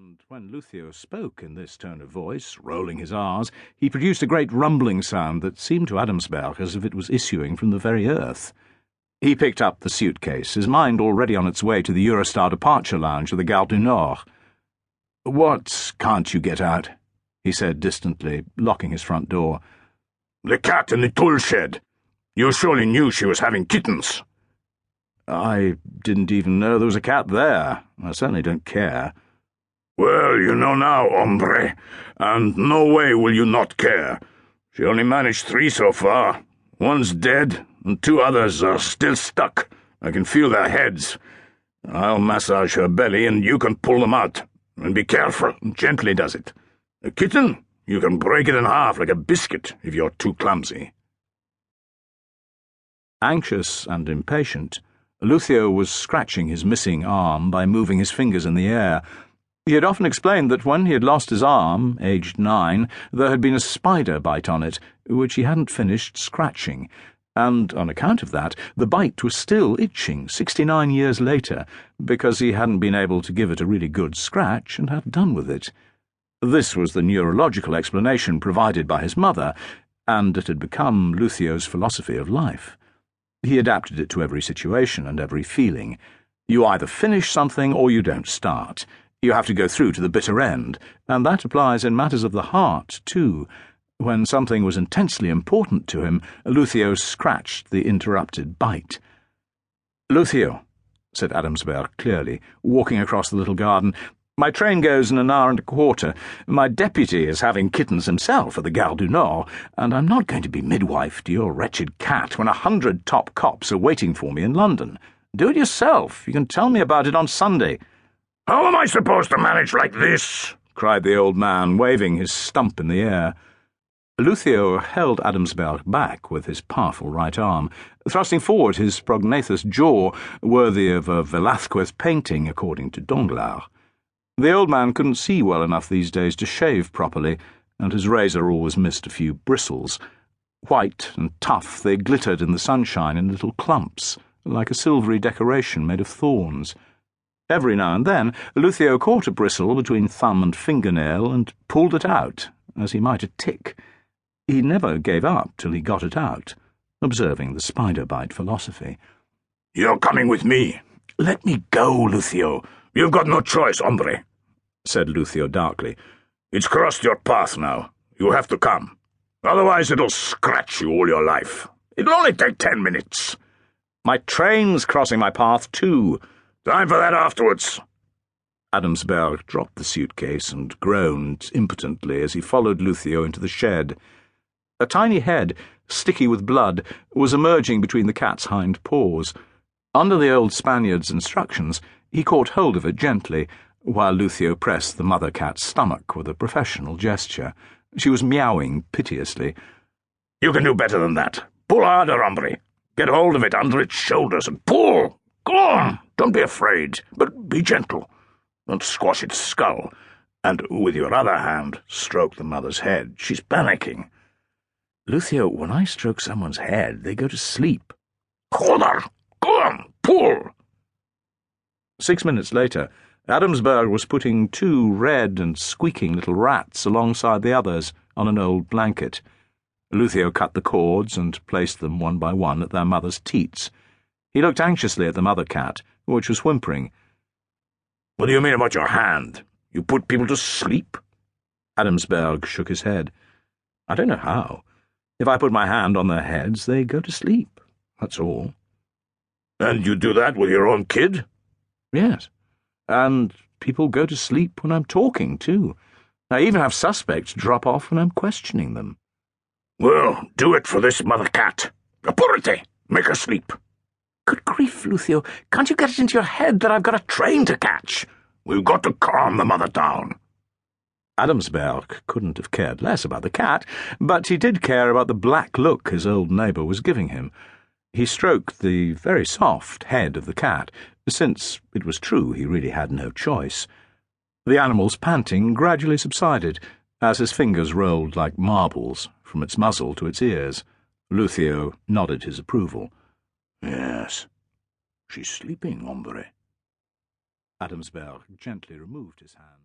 And when Luthio spoke in this tone of voice, rolling his R's, he produced a great rumbling sound that seemed to Adamsberg as if it was issuing from the very earth. He picked up the suitcase, his mind already on its way to the Eurostar departure lounge of the Gare du Nord. "What can't you get out?" he said distantly, locking his front door. "The cat in the tool shed. You surely knew she was having kittens." "I didn't even know there was a cat there. I certainly don't care." "Well, you know now, hombre, and no way will you not care. She only managed 3 so far. One's dead, and 2 others are still stuck. I can feel their heads. I'll massage her belly, and you can pull them out. And be careful, gently does it. A kitten, you can break it in half like a biscuit if you're too clumsy." Anxious and impatient, Luthio was scratching his missing arm by moving his fingers in the air. He had often explained that when he had lost his arm, aged 9, there had been a spider bite on it, which he hadn't finished scratching, and, on account of that, the bite was still itching 69 years later, because he hadn't been able to give it a really good scratch and had done with it. This was the neurological explanation provided by his mother, and it had become Luthio's philosophy of life. He adapted it to every situation and every feeling. You either finish something or you don't start. You have to go through to the bitter end, and that applies in matters of the heart, too. When something was intensely important to him, Luthio scratched the interrupted bite. "Luthio," said Adamsberg clearly, walking across the little garden, "my train goes in an hour and a quarter. My deputy is having kittens himself at the Gare du Nord, and I'm not going to be midwife to your wretched cat when 100 top cops are waiting for me in London. Do it yourself. You can tell me about it on Sunday." "How am I supposed to manage like this?" cried the old man, waving his stump in the air. Luthio held Adamsberg back with his powerful right arm, thrusting forward his prognathous jaw, worthy of a Velázquez painting, according to Danglard. The old man couldn't see well enough these days to shave properly, and his razor always missed a few bristles. White and tough, they glittered in the sunshine in little clumps, like a silvery decoration made of thorns. Every now and then, Luthio caught a bristle between thumb and fingernail and pulled it out, as he might a tick. He never gave up till he got it out, observing the spider-bite philosophy. "You're coming with me. Let me go, Luthio. You've got no choice, hombre," said Luthio darkly. "It's crossed your path now. You have to come. Otherwise it'll scratch you all your life. It'll only take 10 minutes. My train's crossing my path, too. Time for that afterwards." Adamsberg dropped the suitcase and groaned impotently as he followed Luthio into the shed. A tiny head, sticky with blood, was emerging between the cat's hind paws. Under the old Spaniard's instructions, he caught hold of it gently, while Luthio pressed the mother cat's stomach with a professional gesture. She was meowing piteously. "You can do better than that. Pull harder, hombre. Get hold of it under its shoulders and pull. Go on. Don't be afraid, but be gentle. Don't squash its skull. And with your other hand, stroke the mother's head. She's panicking." "Luthio, when I stroke someone's head, they go to sleep." "Joder! Go on, pull!" 6 minutes later, Adamsberg was putting 2 red and squeaking little rats alongside the others on an old blanket. Luthio cut the cords and placed them one by one at their mother's teats. He looked anxiously at the mother cat, which was whimpering. "What do you mean about your hand? You put people to sleep?" Adamsberg shook his head. "I don't know how. If I put my hand on their heads, they go to sleep. That's all." "And you do that with your own kid?" "Yes. And people go to sleep when I'm talking, too. I even have suspects drop off when I'm questioning them." "Well, do it for this mother cat. Apurate! Make her sleep." "Good grief, Luthio, can't you get it into your head that I've got a train to catch?" "We've got to calm the mother down." Adamsberg couldn't have cared less about the cat, but he did care about the black look his old neighbour was giving him. He stroked the very soft head of the cat, since it was true he really had no choice. The animal's panting gradually subsided, as his fingers rolled like marbles from its muzzle to its ears. Luthio nodded his approval. "Yes, she's sleeping, hombre." Adamsberg gently removed his hand.